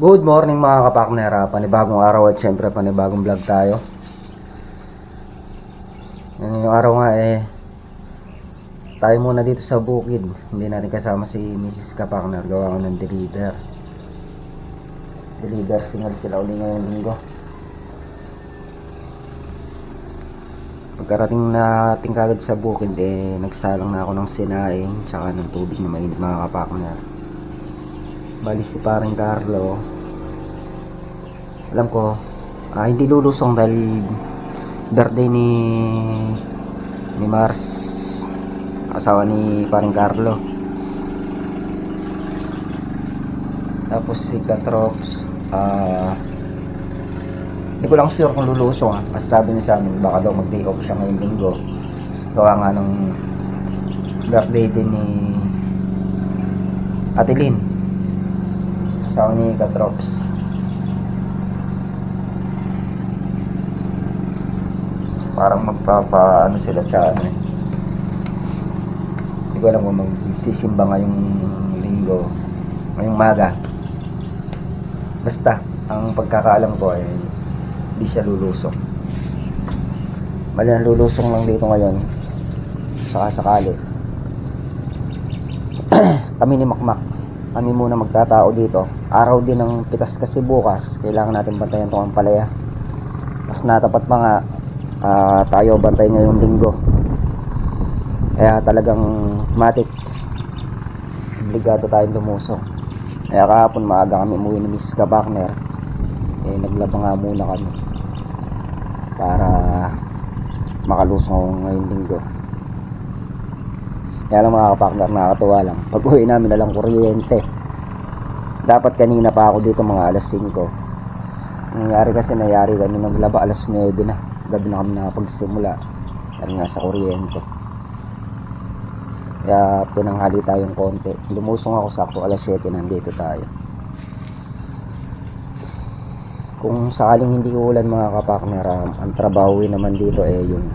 Good morning mga kapakner, panibagong araw at syempre panibagong vlog tayo. Yung araw nga tayo muna dito sa bukid. Hindi natin kasama si Mrs. Kapakner, gawa ko ng deliver signal sila uli ngayong linggo. Pagkarating natin kagad sa bukid nagsalang na ako ng sinaing tsaka ng tubig na mainit mga kapakner. Bali si parang Carlo, alam ko hindi lulusong dahil birthday ni Mars, asawa ni parang Carlo. Tapos si Katrops, hindi ko lang sure kung lulusong kasi sabi niya sa amin baka daw mag-day off siya ngayong linggo, gawa nga ng birthday din ni Ate Lynn, asawa ni Katrops. Parang magpapaano sila sa hindi ko alam kung magsisimba ngayong linggo, ngayong maga. Basta ang pagkakaalam ko hindi siya lulusong. Bali ang lulusong lang dito ngayon sakali kami ni Makmak, kami muna magtatao dito. Araw din ng pitas kasi bukas, kailangan natin bantayan itong ampalaya. Mas natapat pa nga tayo bantay ngayong linggo, kaya talagang matik obligado tayong lumusong. Kaya kahapon maaga kami umuwi ni Mrs. Kapakner, naglaba nga muna kami para makalusong ngayong linggo. Kaya lang mga kapakner, nakakatuwa lang pag uwi namin na lang kuryente. Dapat kanina pa ako dito mga alas 5. Nangyari kasi kami naglaba alas 9 na, gabi na kami nakapagsimula dahil nga sa kuryente. Kaya pinanghali tayong konti, lumusong ako sakto alas 7 nandito tayo. Kung sakaling hindi ulan mga kapakner, ang trabaho naman dito yung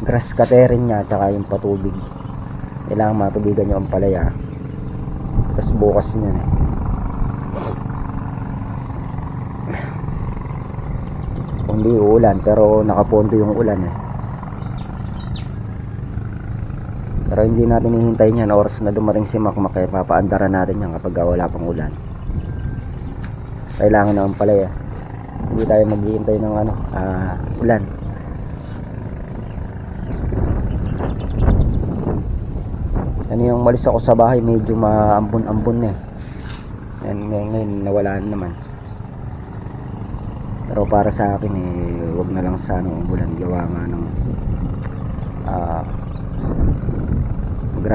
grass cutting nya tsaka yung patubig. Kailangan matubigan yung ampalaya, tapos bukas niya kung di ulan, pero nakaponto yung ulan pero hindi natin hihintayin yan. Oras na dumating si Makmak papaandaran natin yan kapag wala pang ulan. Kailangan ng ampalaya, hindi tayo maghihintay ng ulan. Yung malis ako sa bahay medyo maambon-ambon ngayon nawala naman. Pero para sa akin wag na lang sana umulan, gawa nga ng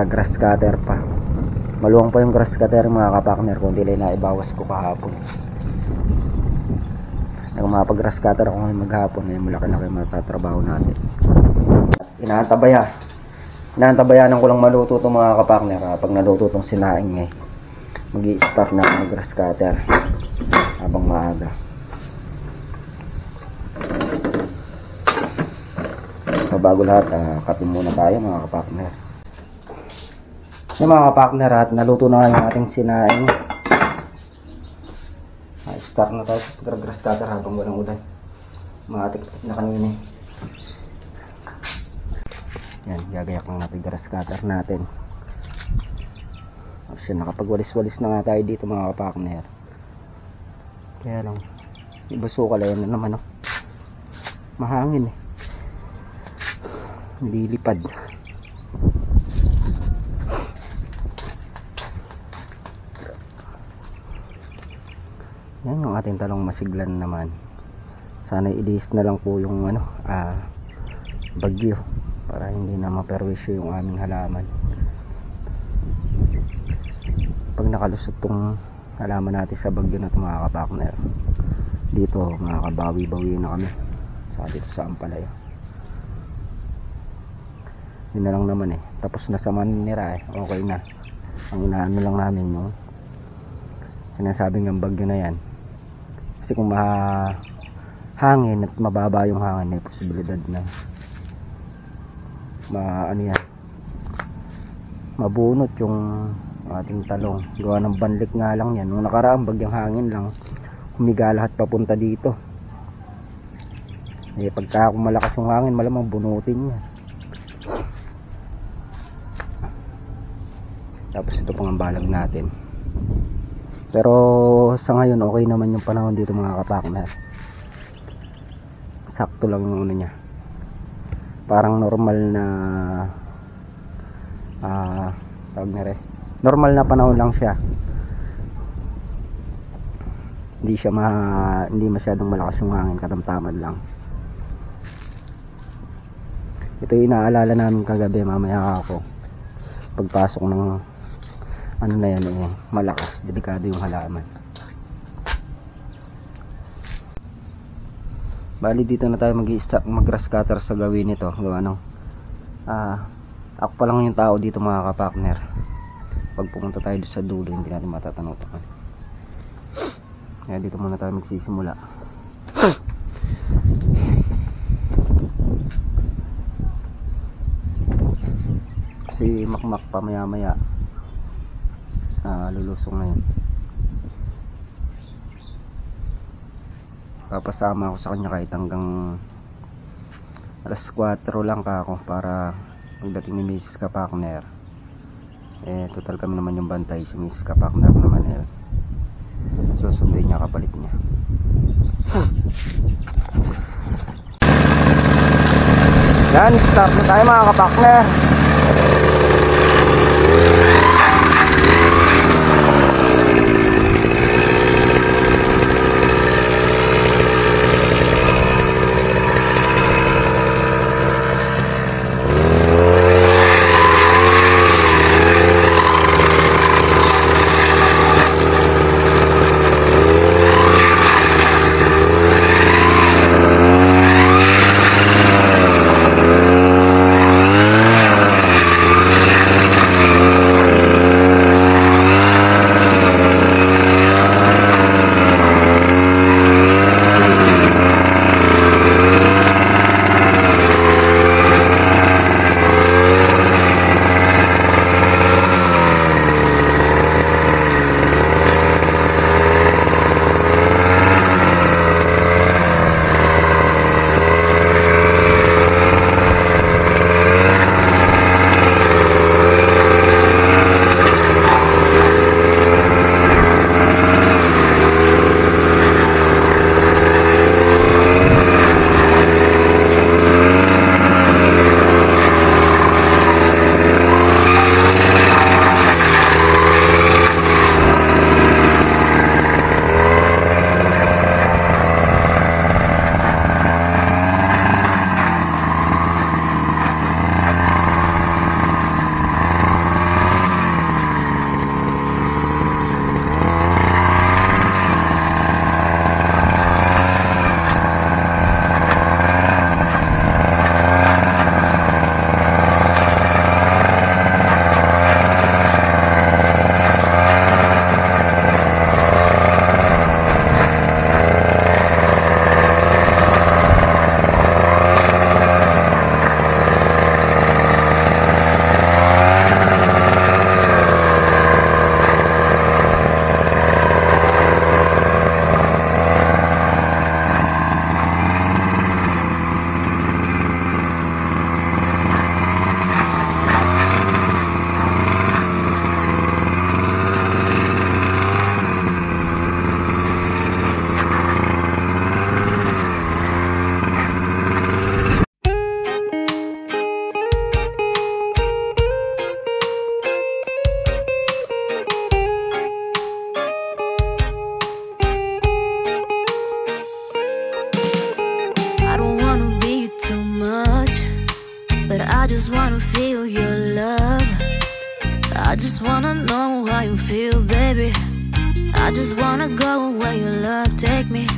grass cutter pa. Maluwang pa yung grass cutter mga kapakner, kundi lang naibawas ko kahapon. Kung mapag-grass cutter ako ngayon maghapon, malaki-laki matatrabaho natin. Inaantabayanan ko lang maluto itong mga kapakner. Pag naluto itong sinaing mag-i-start na ang grass cutter habang maaga. Bago lahat, kape muna tayo mga kapakner. Yung mga kapakner, at naluto na yung ating sinaing. Start na tayo sa grass cutter habang walang ulan. Mga atik na kanina. Yan, gagayak lang natin grass cutter natin. Actually, nakapagwalis-walis na nga tayo dito mga kapakner. Kaya lang, ibasukal yan na naman mahangin nililipad. Yan yung ating talong masiglan naman. Sana i-list na lang po yung bagyo para hindi na maperwisyo yung aming halaman. Pag nakalusot tong halaman natin sa bagyo na ito mga kapakner, dito makakabawi-bawi na kami dito sa ampalaya. Yun na lang naman tapos na sa Manila okay na. Ang inaano lang namin sinasabing ang bagyo na yan, kasi kung hangin at mababa yung hangin, may posibilidad na mabunot yung ating talong. Gawa ng banlik nga lang yan. Nung nakaraan bagyang hangin lang, humiga lahat papunta dito. Pagka kung malakas yung hangin, malamang bunutin niya. Tapos ito pang ang balag natin. Pero sa ngayon okay naman yung panahon dito mga kapakner. Sakto lang yung ano niya. Parang normal na normal na panahon lang siya. Hindi masyadong malakas yung hangin, katamtaman lang. Ito yung inaalala namin kagabi, mamaya ako pagpasok ng ano na yan malakas, delikado yung halaman. Bali dito na tayo mag-grass cutter sa gawin nito. Gawa ng ako pa lang yung tao dito mga kapakner. Pag pumunta tayo sa dulo, hindi natin matatanaw-takan. Kaya dito muna tayo magsisimula. Si Makmak pa maya-maya lulusong na yun. Papasama ako sa kanya kahit hanggang alas 4 lang ako para pagdating ni Mrs. Kapakner total kami naman yung bantay. Si Mrs. Kapakner naman susunduin niya kapalit niya. Yan, stop na tayo mga kapakner. I just wanna feel your love. I just wanna know how you feel, baby. I just wanna go where your love take me.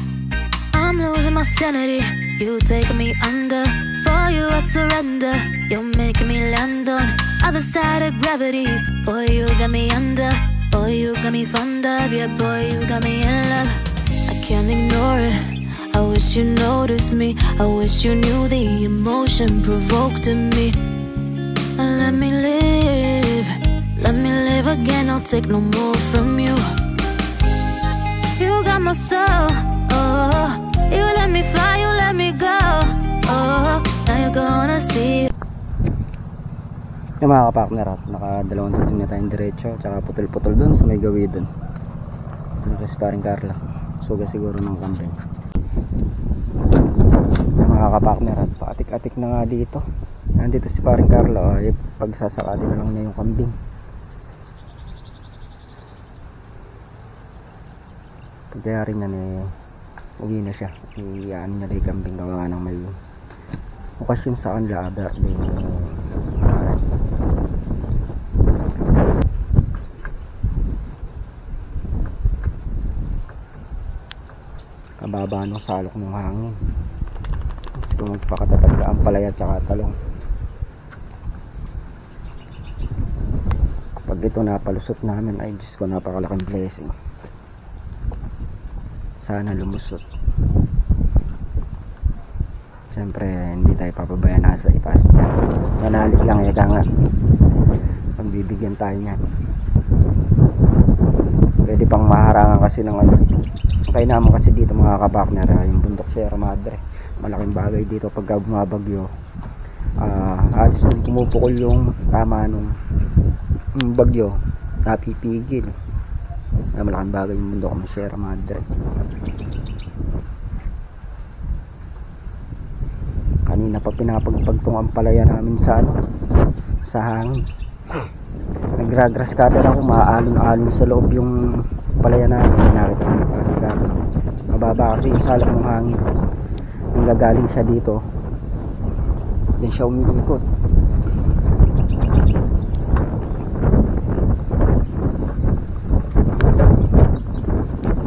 I'm losing my sanity, you taking me under. For you I surrender, you're making me land on other side of gravity. Boy, you got me under. Boy, you got me fond of. Yeah, boy, you got me in love. I can't ignore it. I wish you noticed me. I wish you knew the emotion provoked in me. Let me live Let me live again, I'll take no more from you. You got my soul, oh. You let me fly, you let me go, oh. Now you're gonna see. Yung mga kapartner, nakadalawang tuloy na tayong diretso, tsaka putol-putol dun sa may gawin dun. Ito kasi paring Carla, suga siguro ng kambing. Yung mga kapartner, paatik-atik na nga dito. Nandito si paring Carla, ay pagsasakali na lang niya yung kambing. Pagkayari niya uwi na siya, iyaan niya rin kambing gawa ng may okasyon sa kanila, birthday. Kababa ng salok ng hangin. Tapos kung magpakatatag ka ang palaya at saka talong, pag ito napalusot namin, ay Diyos ko, napakalaking blessing. Sana lumusot. Siyempre hindi tayo papabayaan sa ipas niya. Nanalig lang, yaka nga pagbibigyan tayo niyan. Pwede pang maharangan kasi ng ano. Kaya naman kasi dito mga kapartner, yung bundok Sierra Madre, malaking bagay dito pagka bumabagyo. Halos pumupukol yung tama nung bagyo, napipigil. Malaking bagay yung bundok ng Sierra Madre. Kanina pa pinapagpagtong ang palaya namin sa hangin. Nagragras cutter ako, maalon-alon sa loob yung palaya namin. Nakita ko mababa kasi yung salak ng hangin. Nanggagaling siya dito, din siya umiikot.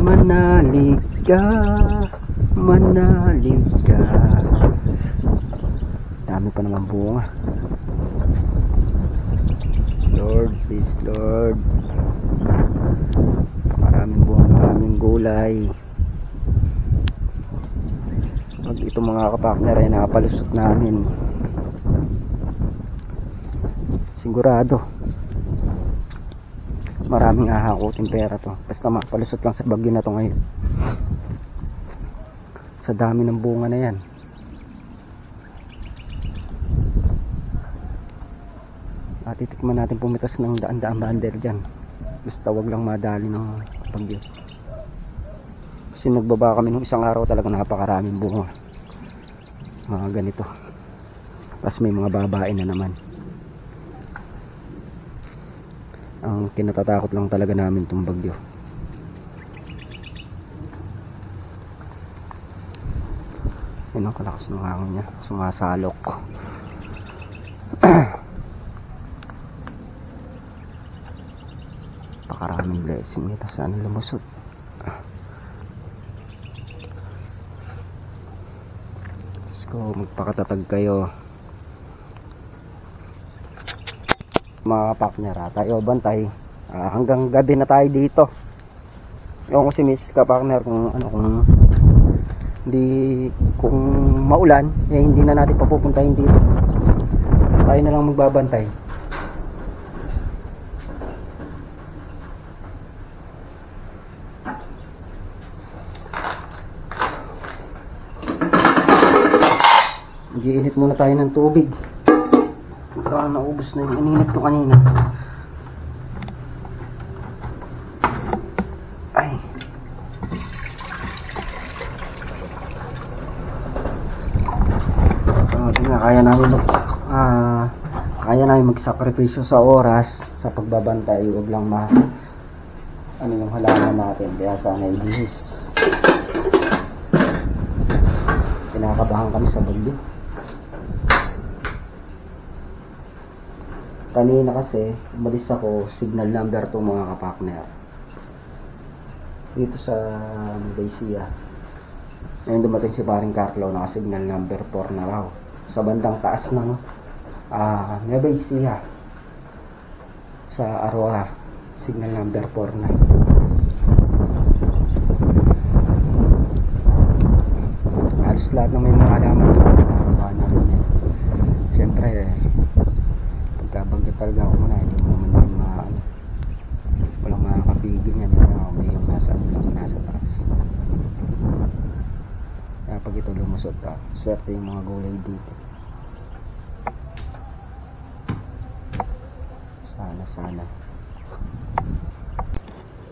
Manalig ka, manalig ka. Dami pa naman bunga. Lord, please Lord, maraming bunga, maraming gulay. Pag ito mga kapartner ay nakapalusot namin, sigurado maraming hahakutin pera to. Basta mapalusot lang sa bagyo na to ngayon. Sa dami ng bunga na yan. At titikman natin pumitas ng daan-daan bander dyan. Basta wag lang madali ng bagyo. Kasi nagbaba kami nung isang araw, talaga napakaraming bunga. Mga ganito. Tapos may mga babae na naman. Ang kinatatakot lang talaga namin itong bagyo. Yan ang kalakas ng hangin niya, sumasalok. Pakaraming blessing nito, sana lumusot. So magpakatatag kayo mga partner, tayo bantay hanggang gabi na tayo dito. Yung ko si Miss ka-partner kung kung maulan, hindi na natin papupuntahin dito. Tayo na lang magbabantay. Mag-iinit muna tayo ng tubig. Baka naubos na yung ininit ko kanina. Ay. Kaya namin magsakripisyo sa oras sa pagbabantay. Huwag lang yung halaman natin. Kaya sana ibihis. Kinakabahan kami sa bagyo. Kanina kasi umalis ako, signal number 2 mga kapartner, dito sa Baysia. Ngayon dumating si paring Carlo, naka signal number 4 na raw sa bandang taas ng Baysia sa Aurora. Signal number 4 na. Halos lahat ng may mga alaman nakakaba na rin yan. Siyempre pagkabagyo talaga ako muna, hindi mo naman swerte yung mga gulay dito. Sana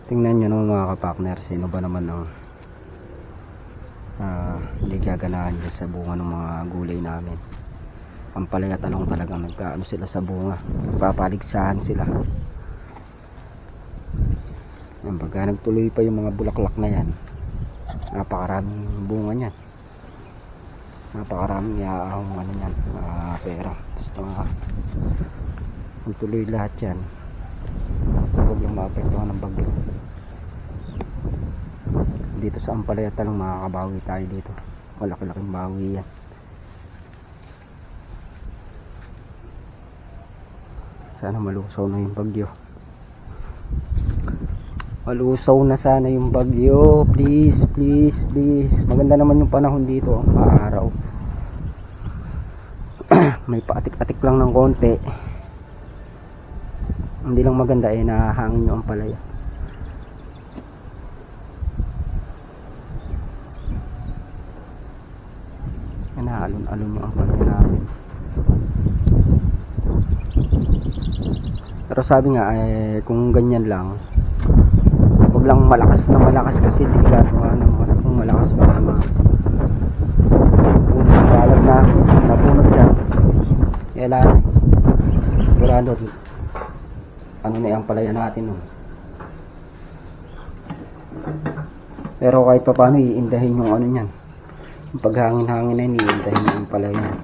tingnan nyo naman mga kapartner, sino ba naman ang hindi gaganahan dyan sa bunga ng mga gulay namin. Ang palaya talong talagang nagkaano sila sa bunga, nagpapaligsahan sila. Yan, pagka nagtuloy pa yung mga bulaklak na yan, napakaraming bunga niyan, napakaraming iaahong ano yan, pera. Basta magtuloy lahat yan, huwag yung maapektuhan ng bagyo. Dito sa Ampalaya talong makakabawi tayo dito, malaki-laking bawi yan. Sana malusaw na yung bagyo, malusaw na sana yung bagyo, please. Maganda naman yung panahon dito, maaraw. May paatik-atik lang ng konti, hindi lang maganda nahangin yung Ampalaya. Naalon-alon yung Ampalaya namin. Pero sabi nga kung ganyan lang, huwag lang malakas kasi delikado kasi kung malakas ba naman punod na napunod dyan, kailangan sigurado ano na yung Ampalaya natin pero kahit pa paano iindahin yung ano nyan, yung paghangin-hangin na yun, iindahin yung Ampalaya.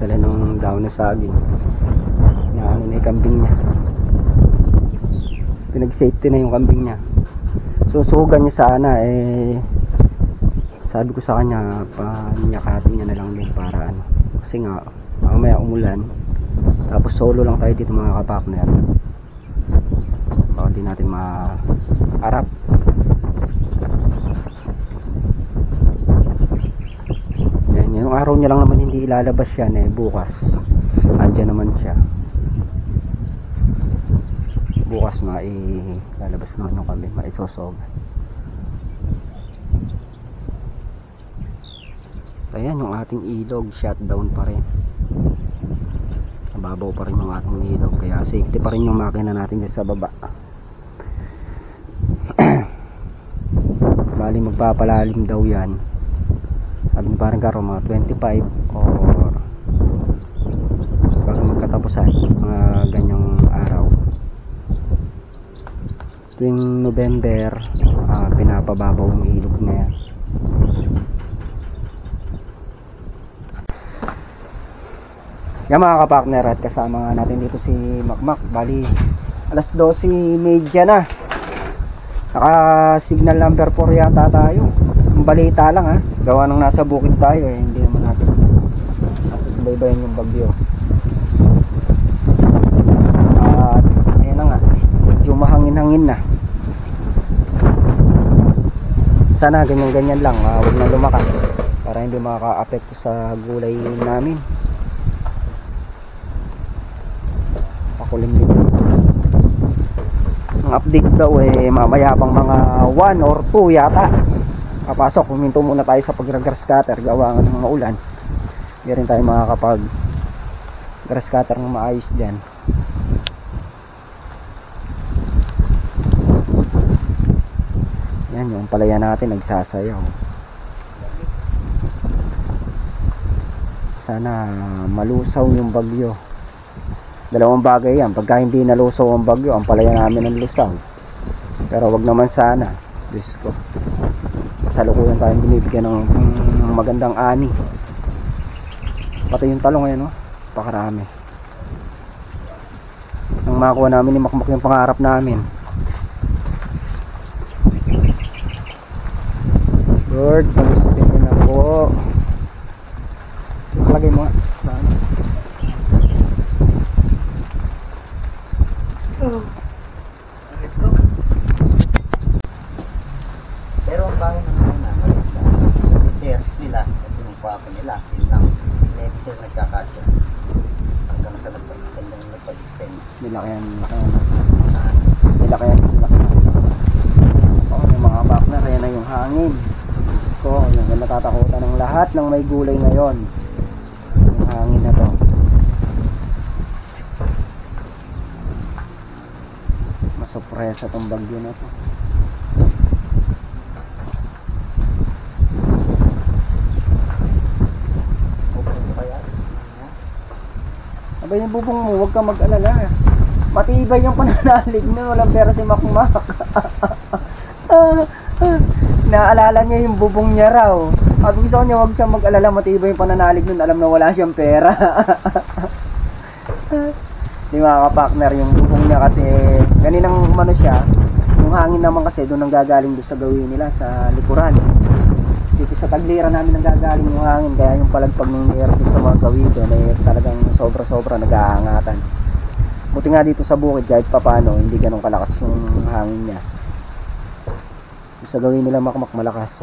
Dala ng daon na saging na ano na yung kambing niya, pinag-safety na yung kambing niya. Susugan niya sana sabi ko sa kanya panyakatin niya na lang din para ano, kasi nga mamaya umulan tapos solo lang tayo dito mga kapartner, baka di natin maharap. Yung araw niya lang naman hindi ilalabas yan bukas andyan naman siya, bukas lalabas naman yung kami, maisosog. Ayan yung ating ilog, shutdown pa rin, nababaw pa rin yung ating ilog, kaya safety pa rin yung makina natin dyan sa baba. Bali magpapalalim daw yan, sabi ni parang Garo mga 25 or bago magkatapusan mga ganyang araw. Tuwing November pinapababaw yung ilog na yan. Yan mga kapartner, at kasama nga natin dito si Makmak. Bali alas 12:30 na, naka signal number 4 yata tayo. Ang balita lang gawa nang nasa bukid tayo hindi naman natin nasusubaybayan yung bagyo. At ayan na nga, medyo mahangin-hangin na. Sana ganyan-ganyan lang, huwag na lumakas para hindi makaka-apekto sa gulay namin. Pakulimlim. Ang update daw mamaya pang mga 1 or 2 yata papasok. Huminto muna tayo sa pag-grass cutter gawa ng mga ulan, hindi rin tayo makakapag grass cutter ng maayos dyan. Yan yung Ampalaya natin nagsasayaw. Sana malusaw yung bagyo. Dalawang bagay yan, pagka hindi nalusaw ang bagyo, ang Ampalaya namin ang lusaw. Pero wag naman sana, Diyos ko, kasalukuyan tayong binibigyan ng magandang ani. Pati yung talong ngayon pakarami. Nang makuha namin ni Makmak yung pangarap namin. Lord, palusutin mo na po. Lagay mo sana. Pero ang bahay naman stairs nila, pinukuha ko nila, yun lang, hindi nagkakasya hanggang sa nagpag-extend. Nilakayan sila. hangin. Diyos ko, yung natatakutan ng lahat ng may gulay ngayon, yung hangin na to. Masurpresa tong bagyo na to. Abay yung bubong mo, huwag kang mag-alala. Matibay yung pananalig nun, walang pera si Makmak. Naalala niya yung bubong niya raw. At gusto niya huwag siyang mag-alala, matibay yung pananalig nun, alam na wala siyang pera. Di mga ka-partner, yung bubong niya kasi ganinang umano siya, yung hangin naman kasi doon ang gagaling doon sa gawin nila sa likuran. Dito sa tagliran namin ang gagaling yung hangin, kaya yung palagpag ng air doon sa mga gawin doon ay talagang sobra-sobra nag-aangatan. Buti nga dito sa bukid kahit papano hindi ganun kalakas yung hangin niya. Sa gawin nila Makmak malakas.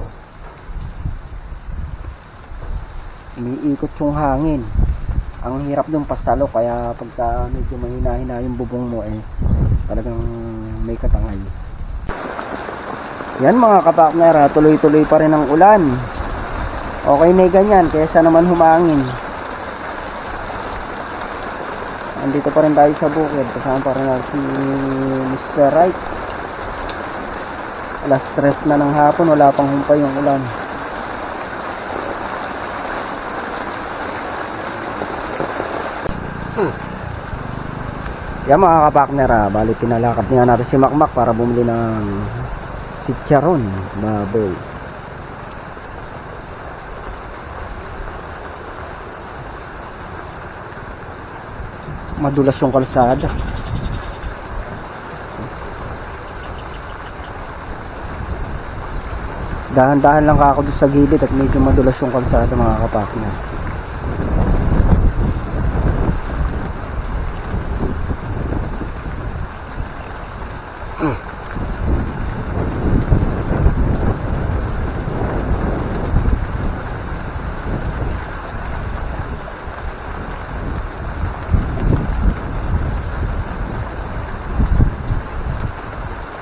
Iniikot yung hangin. Ang hirap yung pasalo, kaya pagka medyo mahina-hina yung bubong mo talagang may katangay. Yan mga ka-partner, tuloy-tuloy pa rin ang ulan. Okay na ganyan, kaysa naman humangin. Andito pa rin tayo sa bukid, kasama pa rin si Mr. Right. Alas 3 na ng hapon, wala pang humpay yung ulan. Yan mga ka-partner, bali pinalakad nga natin si Makmak para bumili ng chicharon, baboy. Madulas yung kalsada. Dahan-dahan lang ako doon sa gilid at medyo madulas yung kalsada mga ka-partner.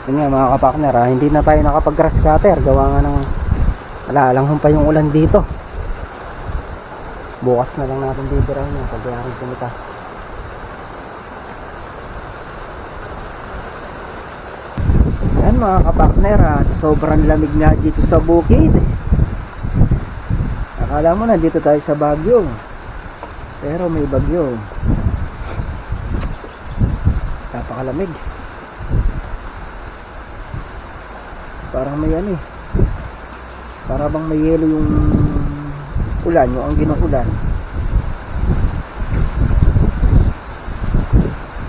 Yun nga mga ka-partner, hindi na tayo nakapag-grass cutter, gawa nga ng alaalanghon pa yung ulan dito. Bukas na lang natin bibirahin yung pagyaring pumitas. Yan mga ka-partner, sobrang lamig nga dito sa bukid. Akala mo na dito tayo sa Baguio, pero may bagyo. Napakalamig. Parang may para bang may yelo yung ulan, yung ang ginuulan.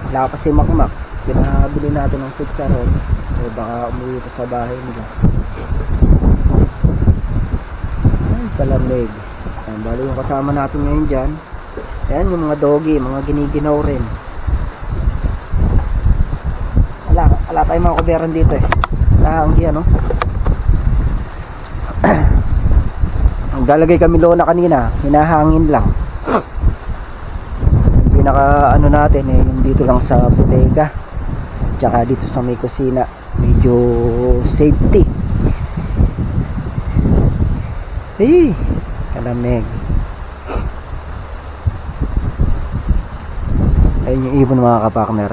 Wala pa si Makmak, pinabili natin ng chicharon, baka umuwi pa sa bahay nila. Ay, kalamig. Ayan, bali yung kasama natin ngayon dyan, ayan yung mga doggy, mga giniginaw rin. Wala tayong mga kuberan dito Nakahanggi Ang galagay kami lona kanina, hinahangin lang. Yung pinaka natin yung dito lang sa bodega, tsaka dito sa may kusina, medyo safety. Kalamig. Ayun yung ibon mga ka-partner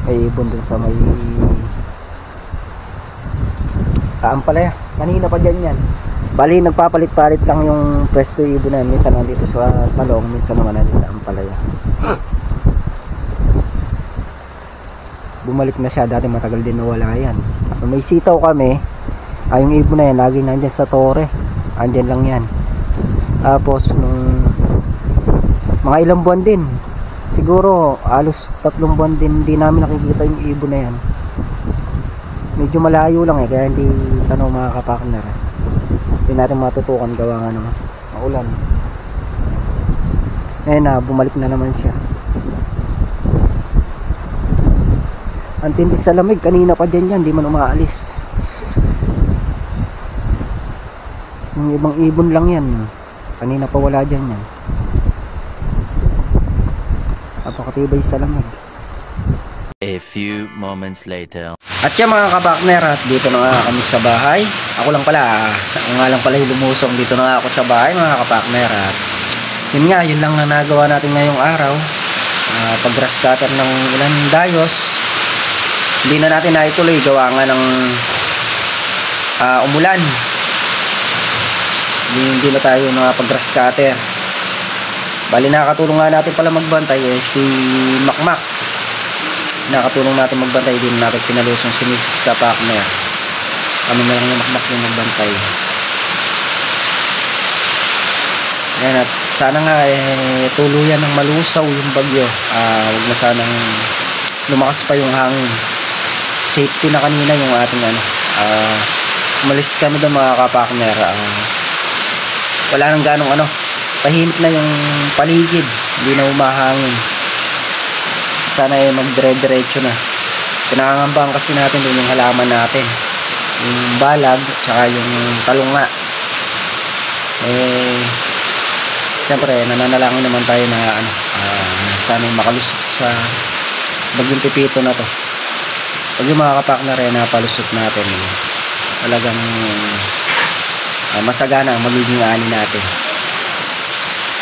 may ibon dun sa may Ampalaya. Kanina pa dyan yan. Bali nagpapalit-palit lang yung pwesto ibon na. Minsan nandito sa Talong, minsan naman nandito sa Ampalaya. Bumalik na siya, dati matagal din nawala yan. May sitaw kami, yung ibon na yan lagi nandyan sa tore, andyan lang yan. Tapos nung mga ilang buwan din, siguro alos 3 buwan din, hindi namin nakikita yung ibon na yan. Medyo malayo lang kaya hindi mga ka-partner hindi natin matutukan, gawa nga naman maulan. Bumalik na naman siya. Ang tindi sa lamig, kanina pa dyan yan, di man umaalis. Yung ibang ibon lang yan, kanina pa wala dyan yan. Napakatibay sa lamig. A few moments later. At yan mga kapakner, at dito na nga kami sa bahay. Ako lang pala, ako nga lang pala yung lumusong. Dito na nga ako sa bahay mga kapakner. At yun nga, yun lang na nagawa natin ngayong araw. Pag-grass cutter ng ilang dayos. Hindi na natin naituloy, gawa nga ng umulan. Hindi na tayo nakapag-grass cutter. Bali nakakatulong nga natin pala magbantay si Makmak. Nakatulong natin magbantay, din natin pinalusong si Mrs. Kapakner. Kami na lang yung Makmak yung magbantay. Ayan, at sana nga tuluyan ng malusaw yung bagyo. Huwag na sanang lumakas pa yung hangin. Safety na kanina yung ating umalis kami doon mga Kapakner. Wala nang ganong tahimik na yung paligid, hindi na umahangin. Sana magdire-diretso na. Pinangangambahan kasi natin doon yung halaman natin, yung balag tsaka yung talunga. Siyempre nananalangin naman tayo na sana makalusot sa bagyong Pipito na to. Pag yung mga Kapakner napalusot natin, talagang masagana ang magiging ani natin.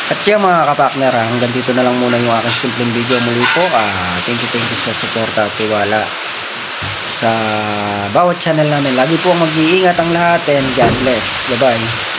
At yan mga Kapakner, hanggang dito na lang muna yung aking simpleng video. Muli po, thank you sa suporta at tiwala sa bawat channel namin. Lagi po mag-iingat ang lahat, and God bless. Bye bye.